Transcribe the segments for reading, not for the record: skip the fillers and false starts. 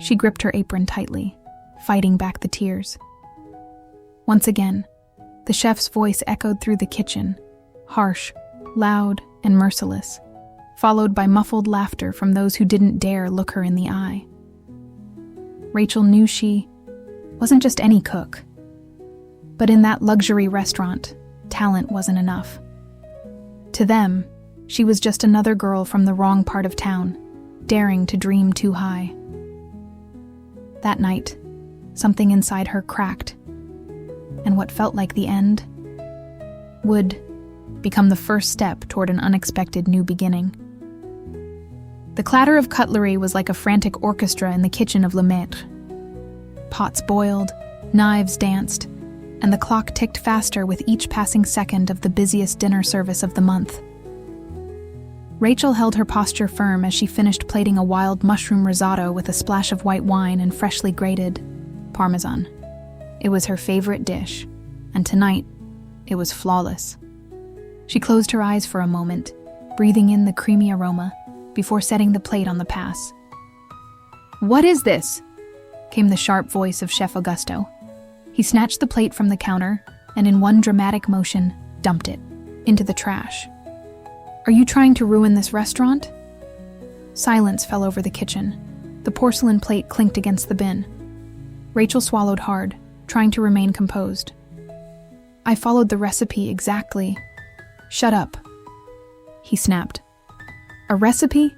She gripped her apron tightly, fighting back the tears. Once again, the chef's voice echoed through the kitchen, harsh, loud, and merciless, followed by muffled laughter from those who didn't dare look her in the eye. Rachel knew she wasn't just any cook, but in that luxury restaurant, talent wasn't enough. To them, she was just another girl from the wrong part of town, daring to dream too high. That night, something inside her cracked, and what felt like the end would become the first step toward an unexpected new beginning. The clatter of cutlery was like a frantic orchestra in the kitchen of Le Maître. Pots boiled, knives danced, and the clock ticked faster with each passing second of the busiest dinner service of the month. Rachel held her posture firm as she finished plating a wild mushroom risotto with a splash of white wine and freshly grated Parmesan. It was her favorite dish, and tonight, it was flawless. She closed her eyes for a moment, breathing in the creamy aroma, before setting the plate on the pass. "What is this?" came the sharp voice of Chef Augusto. He snatched the plate from the counter and in one dramatic motion, dumped it into the trash. "Are you trying to ruin this restaurant?" Silence fell over the kitchen. The porcelain plate clinked against the bin. Rachel swallowed hard, trying to remain composed. "I followed the recipe exactly." "Shut up," he snapped. "A recipe?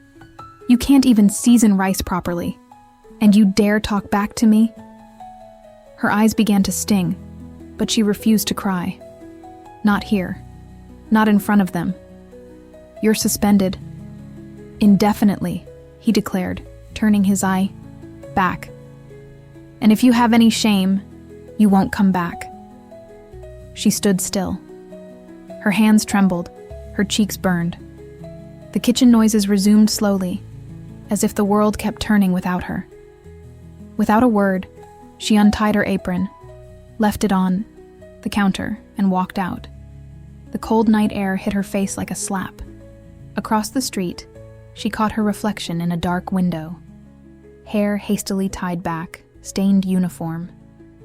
You can't even season rice properly. And you dare talk back to me?" Her eyes began to sting, but she refused to cry. "Not here. Not in front of them. You're suspended. Indefinitely," he declared, turning his eye back. "And if you have any shame, you won't come back." She stood still. Her hands trembled, her cheeks burned. The kitchen noises resumed slowly, as if the world kept turning without her. Without a word, she untied her apron, left it on the counter, and walked out. The cold night air hit her face like a slap. Across the street, she caught her reflection in a dark window. Hair hastily tied back, stained uniform,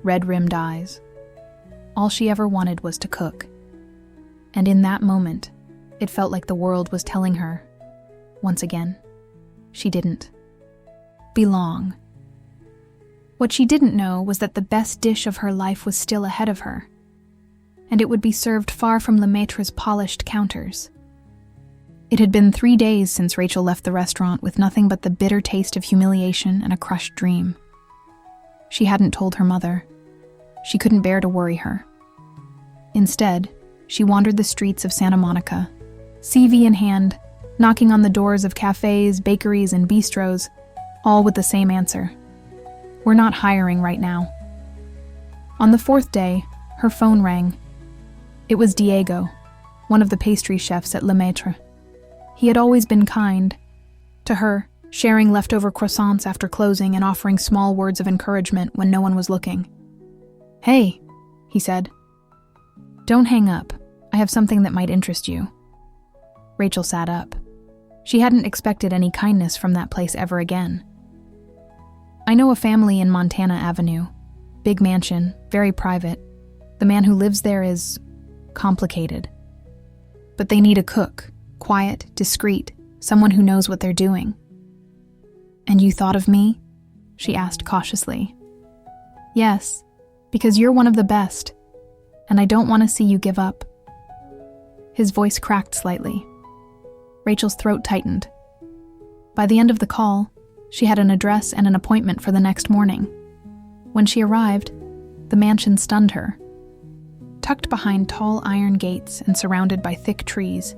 red-rimmed eyes. All she ever wanted was to cook. And in that moment, it felt like the world was telling her, once again, she didn't belong. What she didn't know was that the best dish of her life was still ahead of her, and it would be served far from Le Maître's polished counters. It had been 3 days since Rachel left the restaurant with nothing but the bitter taste of humiliation and a crushed dream. She hadn't told her mother. She couldn't bear to worry her. Instead, she wandered the streets of Santa Monica, CV in hand, knocking on the doors of cafes, bakeries, and bistros, all with the same answer: "We're not hiring right now." On the 4th day, her phone rang. It was Diego, one of the pastry chefs at Le Maître. He had always been kind to her, sharing leftover croissants after closing and offering small words of encouragement when no one was looking. "Hey," he said. "Don't hang up. I have something that might interest you." Rachel sat up. She hadn't expected any kindness from that place ever again. "I know a family in Montana Avenue. Big mansion, very private. The man who lives there is complicated. But they need a cook, quiet, discreet, someone who knows what they're doing." "And you thought of me?" she asked cautiously. "Yes, because you're one of the best, and I don't want to see you give up." His voice cracked slightly. Rachel's throat tightened. By the end of the call, she had an address and an appointment for the next morning. When she arrived, the mansion stunned her. Tucked behind tall iron gates and surrounded by thick trees,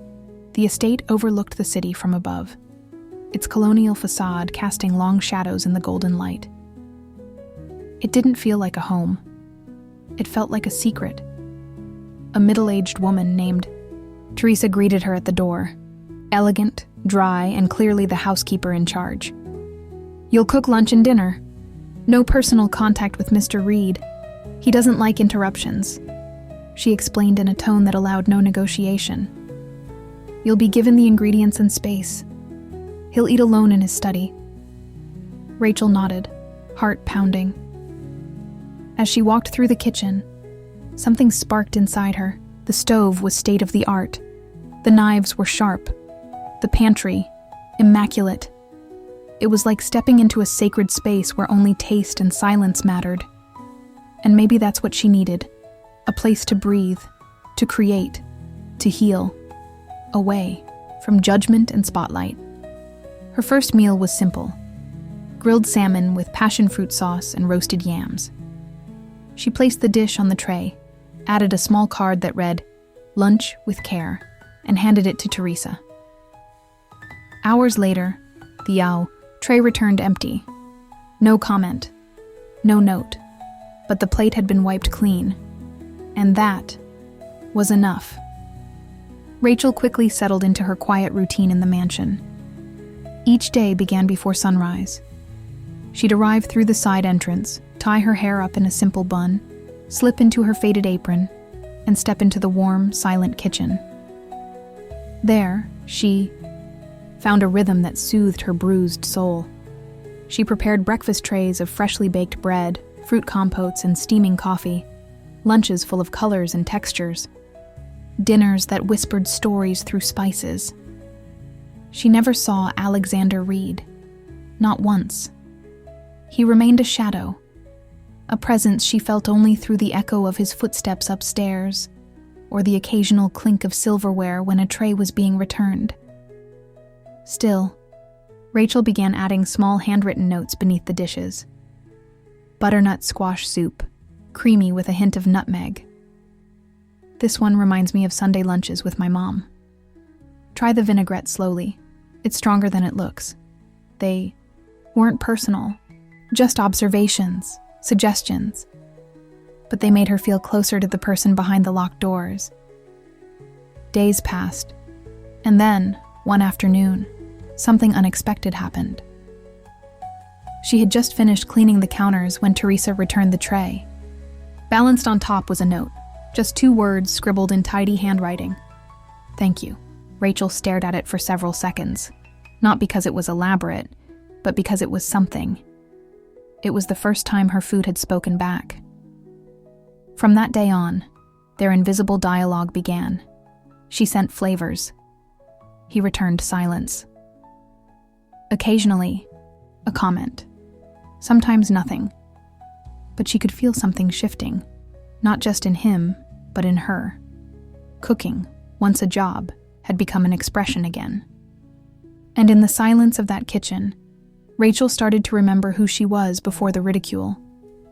the estate overlooked the city from above, its colonial facade casting long shadows in the golden light. It didn't feel like a home. It felt like a secret. A middle-aged woman named Teresa greeted her at the door, elegant, dry, and clearly the housekeeper in charge. "You'll cook lunch and dinner. No personal contact with Mr. Reed. He doesn't like interruptions," she explained in a tone that allowed no negotiation. "You'll be given the ingredients and space. He'll eat alone in his study." Rachel nodded, heart pounding. As she walked through the kitchen, something sparked inside her. The stove was state-of-the-art. The knives were sharp. The pantry, immaculate. It was like stepping into a sacred space where only taste and silence mattered. And maybe that's what she needed. A place to breathe, to create, to heal. Away from judgment and spotlight. Her first meal was simple. Grilled salmon with passion fruit sauce and roasted yams. She placed the dish on the tray, added a small card that read, "Lunch with care," and handed it to Teresa. Hours later, the tray returned empty. No comment, no note, but the plate had been wiped clean. And that was enough. Rachel quickly settled into her quiet routine in the mansion. Each day began before sunrise. She'd arrive through the side entrance, tie her hair up in a simple bun, slip into her faded apron, and step into the warm, silent kitchen. There, she found a rhythm that soothed her bruised soul. She prepared breakfast trays of freshly baked bread, fruit compotes, and steaming coffee, lunches full of colors and textures, dinners that whispered stories through spices. She never saw Alexander Reed, not once. He remained a shadow, a presence she felt only through the echo of his footsteps upstairs, or the occasional clink of silverware when a tray was being returned. Still, Rachel began adding small handwritten notes beneath the dishes. Butternut squash soup, creamy with a hint of nutmeg. This one reminds me of Sunday lunches with my mom. Try the vinaigrette slowly. It's stronger than it looks. They weren't personal, just observations, suggestions. But they made her feel closer to the person behind the locked doors. Days passed, and then, one afternoon, something unexpected happened. She had just finished cleaning the counters when Teresa returned the tray. Balanced on top was a note, just 2 words scribbled in tidy handwriting. "Thank you." Rachel stared at it for several seconds, not because it was elaborate, but because it was something. It was the first time her food had spoken back. From that day on, their invisible dialogue began. She sent flavors. He returned silence. Occasionally, a comment. Sometimes nothing. But she could feel something shifting, not just in him, but in her. Cooking, once a job, had become an expression again. And in the silence of that kitchen, Rachel started to remember who she was before the ridicule,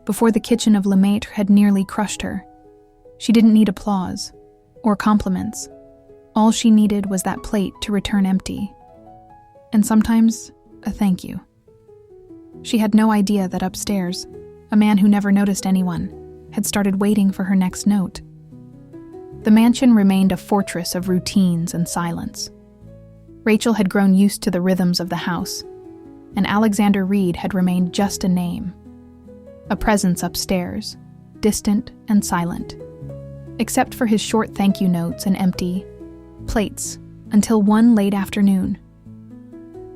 before the kitchen of Lemaitre had nearly crushed her. She didn't need applause or compliments. All she needed was that plate to return empty. And sometimes, a thank you. She had no idea that upstairs, a man who never noticed anyone had started waiting for her next note. The mansion remained a fortress of routines and silence. Rachel had grown used to the rhythms of the house, and Alexander Reed had remained just a name, a presence upstairs, distant and silent, except for his short thank you notes and empty plates until one late afternoon.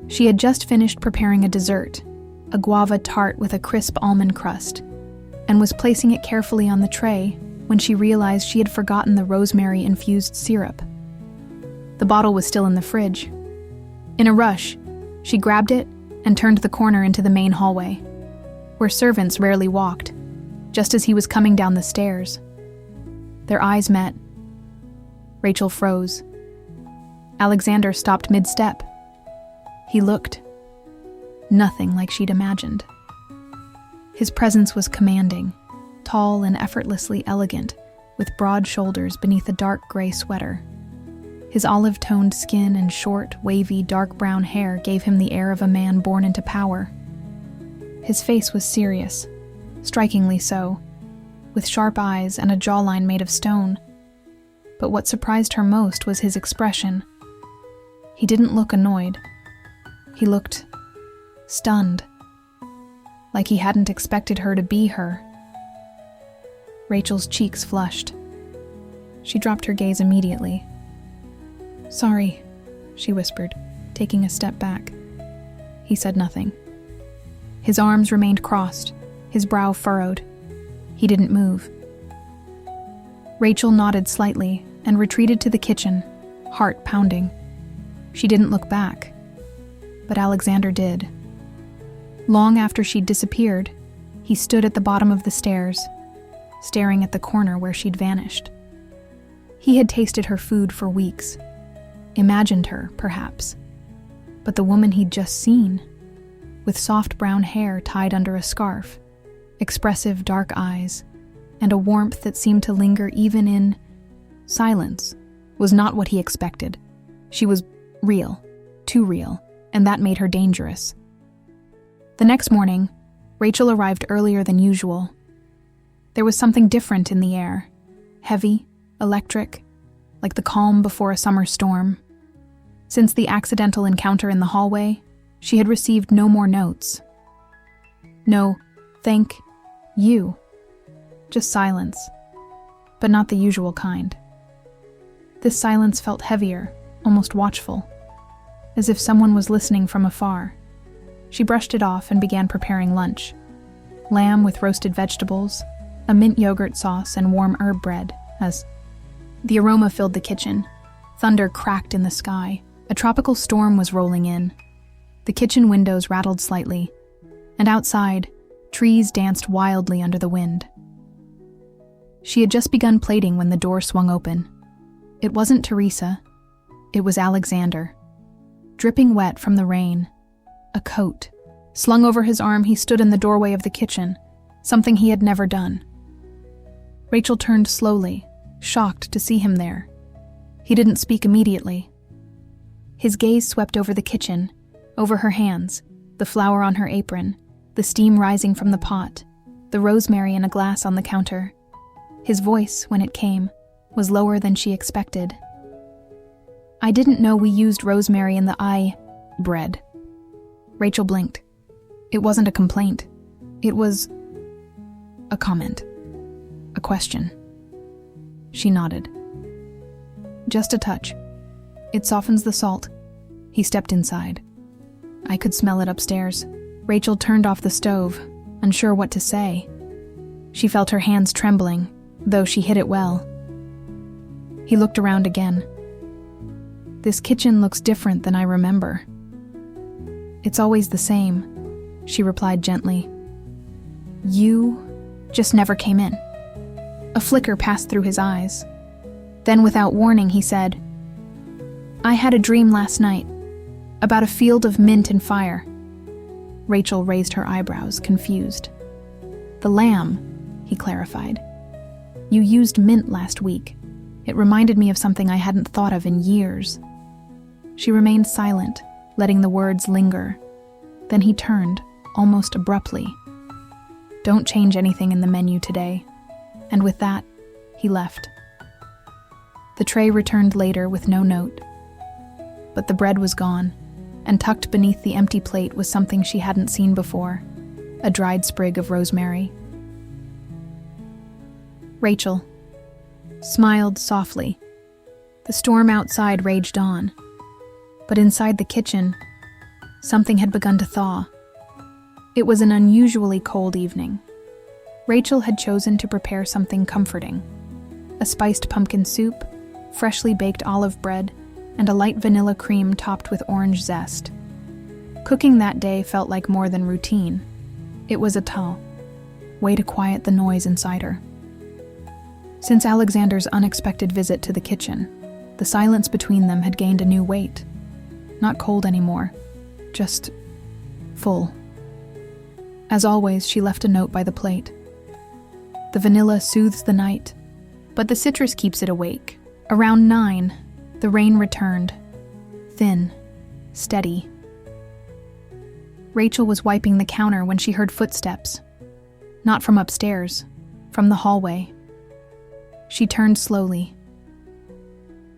She had just finished preparing a dessert, a guava tart with a crisp almond crust, and was placing it carefully on the tray when she realized she had forgotten the rosemary-infused syrup. The bottle was still in the fridge. In a rush, she grabbed it and turned the corner into the main hallway, where servants rarely walked, just as he was coming down the stairs. Their eyes met. Rachel froze. Alexander stopped mid-step. He looked nothing like she'd imagined. His presence was commanding, tall and effortlessly elegant, with broad shoulders beneath a dark gray sweater. His olive-toned skin and short, wavy, dark brown hair gave him the air of a man born into power. His face was serious, strikingly so, with sharp eyes and a jawline made of stone. But what surprised her most was his expression. He didn't look annoyed. He looked stunned, like he hadn't expected her to be her. Rachel's cheeks flushed. She dropped her gaze immediately. "Sorry," she whispered, taking a step back. He said nothing. His arms remained crossed, his brow furrowed. He didn't move. Rachel nodded slightly and retreated to the kitchen, heart pounding. She didn't look back, but Alexander did. Long after she'd disappeared, he stood at the bottom of the stairs, staring at the corner where she'd vanished. He had tasted her food for weeks, imagined her, perhaps, but the woman he'd just seen, with soft brown hair tied under a scarf, expressive dark eyes, and a warmth that seemed to linger even in silence, was not what he expected. She was real, too real, and that made her dangerous. The next morning, Rachel arrived earlier than usual. There was something different in the air, heavy, electric, like the calm before a summer storm. Since the accidental encounter in the hallway, she had received no more notes. No, thank you. Just silence, but not the usual kind. This silence felt heavier, almost watchful, as if someone was listening from afar. She brushed it off and began preparing lunch. Lamb with roasted vegetables, a mint yogurt sauce, and warm herb bread, as the aroma filled the kitchen. Thunder cracked in the sky. A tropical storm was rolling in. The kitchen windows rattled slightly, and outside, trees danced wildly under the wind. She had just begun plating when the door swung open. It wasn't Teresa. It was Alexander. Dripping wet from the rain, a coat. Slung over his arm, he stood in the doorway of the kitchen, something he had never done. Rachel turned slowly, shocked to see him there. He didn't speak immediately. His gaze swept over the kitchen, over her hands, the flour on her apron, the steam rising from the pot, the rosemary in a glass on the counter. His voice, when it came, was lower than she expected. "I didn't know we used rosemary in the bread." Rachel blinked. It wasn't a complaint. It was a comment. A question. She nodded. "Just a touch. It softens the salt." He stepped inside. I could smell it upstairs. Rachel turned off the stove, unsure what to say. She felt her hands trembling, though she hid it well. He looked around again. "This kitchen looks different than I remember." "It's always the same," she replied gently. "You just never came in." A flicker passed through his eyes. Then, without warning, he said, "I had a dream last night about a field of mint and fire." Rachel raised her eyebrows, confused. "The lamb," he clarified. "You used mint last week. It reminded me of something I hadn't thought of in years." She remained silent, letting the words linger. Then he turned, almost abruptly. "Don't change anything in the menu today." And with that, he left. The tray returned later with no note. But the bread was gone, and tucked beneath the empty plate was something she hadn't seen before, a dried sprig of rosemary. Rachel smiled softly. The storm outside raged on, but inside the kitchen, something had begun to thaw. It was an unusually cold evening. Rachel had chosen to prepare something comforting: a spiced pumpkin soup, freshly baked olive bread, and a light vanilla cream topped with orange zest. Cooking that day felt like more than routine. It was a way to quiet the noise inside her. Since Alexander's unexpected visit to the kitchen, the silence between them had gained a new weight. Not cold anymore, just full. As always, she left a note by the plate. "The vanilla soothes the night, but the citrus keeps it awake." Around 9, the rain returned, thin, steady. Rachel was wiping the counter when she heard footsteps. Not from upstairs, from the hallway. She turned slowly.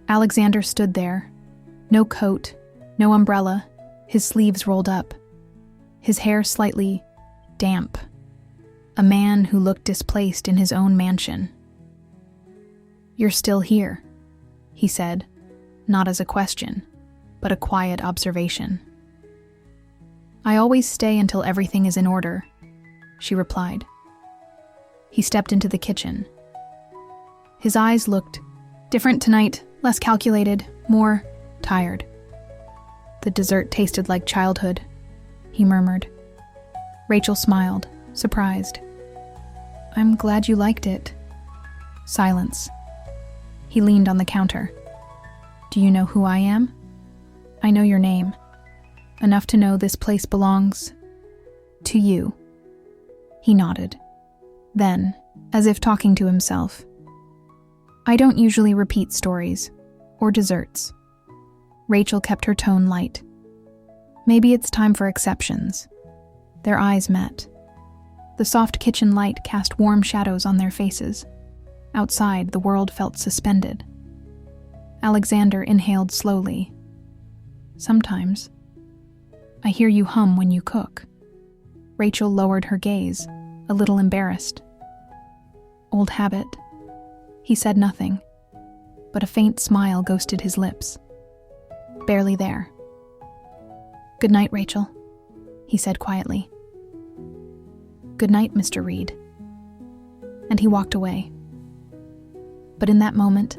Alexander stood there. No coat, no umbrella, his sleeves rolled up. His hair slightly damp. A man who looked displaced in his own mansion. "You're still here," he said, not as a question, but a quiet observation. "I always stay until everything is in order," she replied. He stepped into the kitchen. His eyes looked different tonight, less calculated, more tired. "The dessert tasted like childhood," he murmured. Rachel smiled, surprised. "I'm glad you liked it." Silence. He leaned on the counter. "Do you know who I am?" "I know your name. Enough to know this place belongs to you." He nodded. Then, as if talking to himself, "I don't usually repeat stories or desserts." Rachel kept her tone light. "Maybe it's time for exceptions." Their eyes met. The soft kitchen light cast warm shadows on their faces. Outside, the world felt suspended. Alexander inhaled slowly. "Sometimes I hear you hum when you cook." Rachel lowered her gaze, a little embarrassed. "Old habit." He said nothing, but a faint smile ghosted his lips. Barely there. "Good night, Rachel," he said quietly. "Good night, Mr. Reed." And he walked away. But in that moment,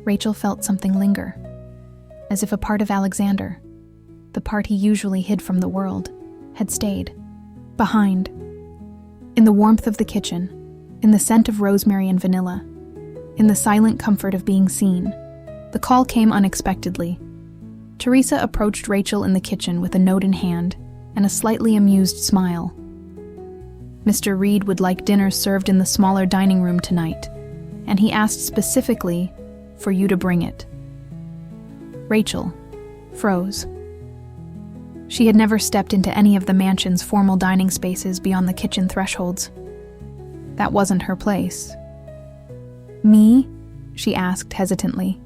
Rachel felt something linger, as if a part of Alexander, the part he usually hid from the world, had stayed behind. In the warmth of the kitchen, in the scent of rosemary and vanilla, in the silent comfort of being seen, the call came unexpectedly. Teresa approached Rachel in the kitchen with a note in hand and a slightly amused smile. "Mr. Reed would like dinner served in the smaller dining room tonight, and he asked specifically for you to bring it." Rachel froze. She had never stepped into any of the mansion's formal dining spaces beyond the kitchen thresholds. That wasn't her place. "Me?" she asked hesitantly.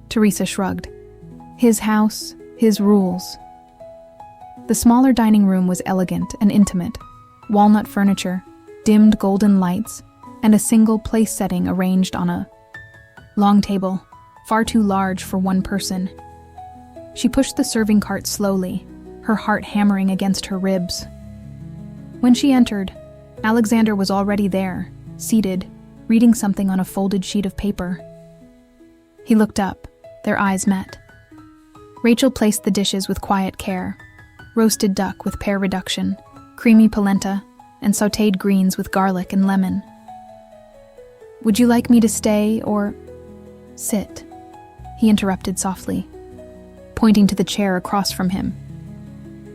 Teresa shrugged. "His house, his rules." The smaller dining room was elegant and intimate. Walnut furniture, dimmed golden lights, and a single place setting arranged on a long table, far too large for one person. She pushed the serving cart slowly, her heart hammering against her ribs. When she entered, Alexander was already there, seated, reading something on a folded sheet of paper. He looked up, their eyes met. Rachel placed the dishes with quiet care: roasted duck with pear reduction, creamy polenta, and sautéed greens with garlic and lemon. "Would you like me to stay or sit?" he interrupted softly, pointing to the chair across from him.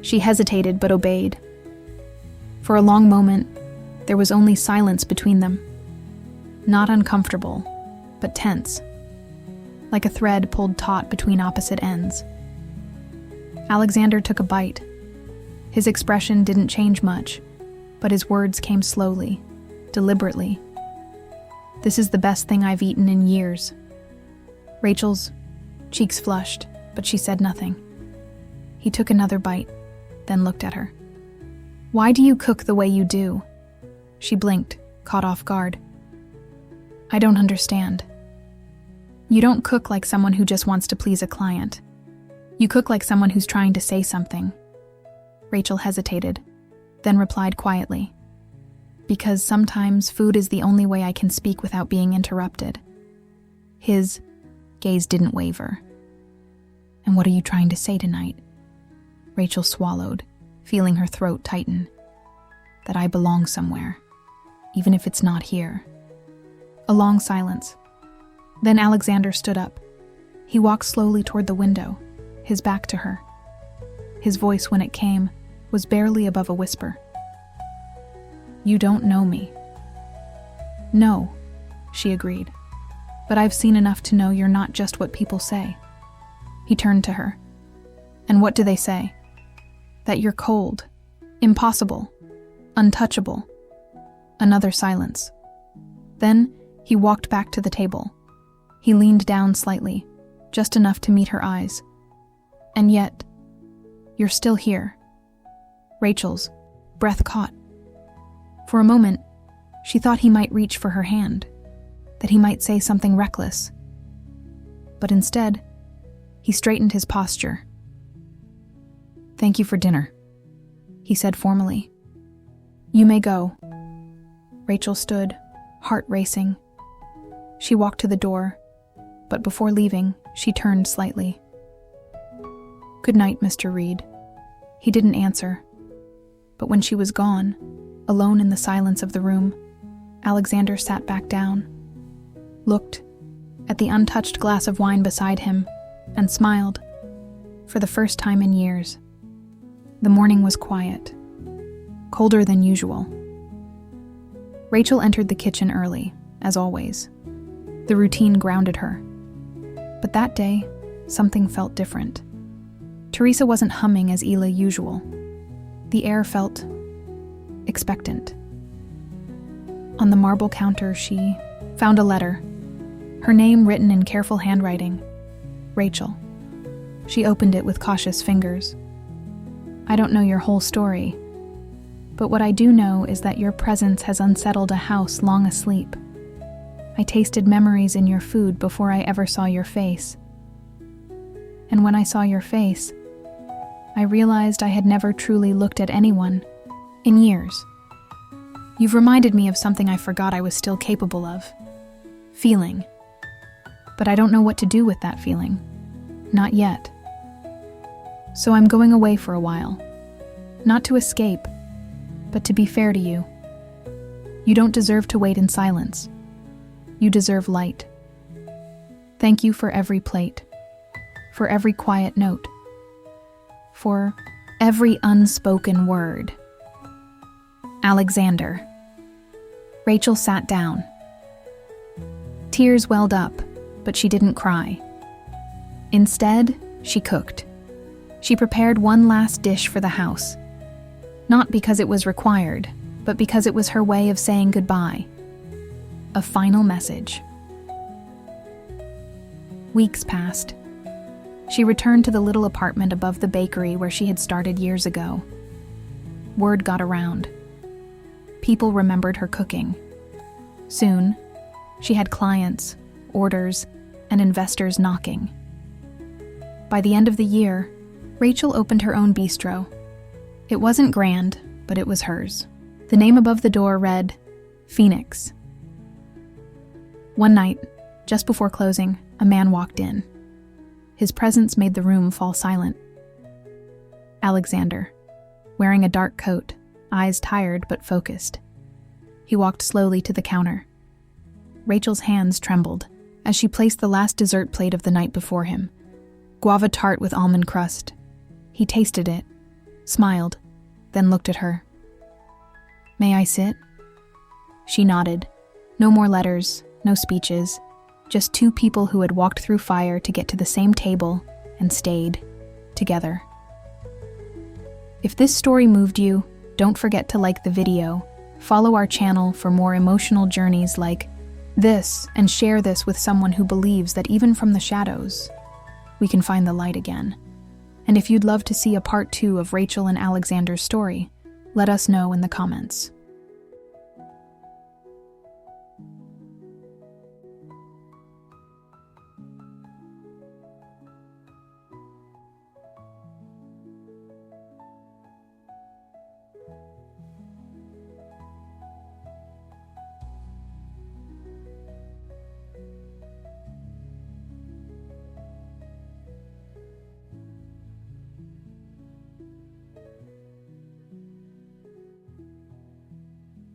She hesitated but obeyed. For a long moment, there was only silence between them. Not uncomfortable, but tense, like a thread pulled taut between opposite ends. Alexander took a bite. His expression didn't change much, but his words came slowly, deliberately. "This is the best thing I've eaten in years." Rachel's cheeks flushed, but she said nothing. He took another bite, then looked at her. "Why do you cook the way you do?" She blinked, caught off guard. "I don't understand." "You don't cook like someone who just wants to please a client. You cook like someone who's trying to say something." Rachel hesitated, then replied quietly, "Because sometimes food is the only way I can speak without being interrupted." His gaze didn't waver. "And what are you trying to say tonight?" Rachel swallowed, feeling her throat tighten. "That I belong somewhere, even if it's not here." A long silence. Then Alexander stood up. He walked slowly toward the window, his back to her. His voice, when it came, was barely above a whisper. "You don't know me." "No," she agreed. "But I've seen enough to know you're not just what people say." He turned to her. "And what do they say?" "That you're cold, impossible, untouchable." Another silence. Then he walked back to the table. He leaned down slightly, just enough to meet her eyes. "And yet, you're still here." Rachel's breath caught. For a moment, she thought he might reach for her hand, that he might say something reckless. But instead, he straightened his posture. "Thank you for dinner," he said formally. "You may go." Rachel stood, heart racing. She walked to the door, but before leaving, she turned slightly. "Good night, Mr. Reed." He didn't answer. But when she was gone, alone in the silence of the room, Alexander sat back down, looked at the untouched glass of wine beside him, and smiled, for the first time in years. The morning was quiet, colder than usual. Rachel entered the kitchen early, as always. The routine grounded her. But that day, something felt different. Teresa wasn't humming as usual. The air felt expectant. On the marble counter, she found a letter, her name written in careful handwriting, Rachel. She opened it with cautious fingers. "I don't know your whole story, but what I do know is that your presence has unsettled a house long asleep. I tasted memories in your food before I ever saw your face. And when I saw your face, I realized I had never truly looked at anyone in years. You've reminded me of something I forgot I was still capable of. Feeling. But I don't know what to do with that feeling. Not yet. So I'm going away for a while. Not to escape, but to be fair to you. You don't deserve to wait in silence. You deserve light. Thank you for every plate, for every quiet note, for every unspoken word. Alexander." Rachel sat down. Tears welled up, but she didn't cry. Instead, she cooked. She prepared one last dish for the house. Not because it was required, but because it was her way of saying goodbye. A final message. Weeks passed. She returned to the little apartment above the bakery where she had started years ago. Word got around. People remembered her cooking. Soon, she had clients, orders, and investors knocking. By the end of the year, Rachel opened her own bistro. It wasn't grand, but it was hers. The name above the door read, Phoenix. One night, just before closing, a man walked in. His presence made the room fall silent. Alexander, wearing a dark coat, eyes tired but focused. He walked slowly to the counter. Rachel's hands trembled as she placed the last dessert plate of the night before him. Guava tart with almond crust. He tasted it, smiled, then looked at her. "May I sit?" She nodded. No more letters, no speeches, just two people who had walked through fire to get to the same table and stayed together. If this story moved you, don't forget to like the video, follow our channel for more emotional journeys like this, and share this with someone who believes that even from the shadows, we can find the light again. And if you'd love to see a part 2 of Rachel and Alexander's story, let us know in the comments.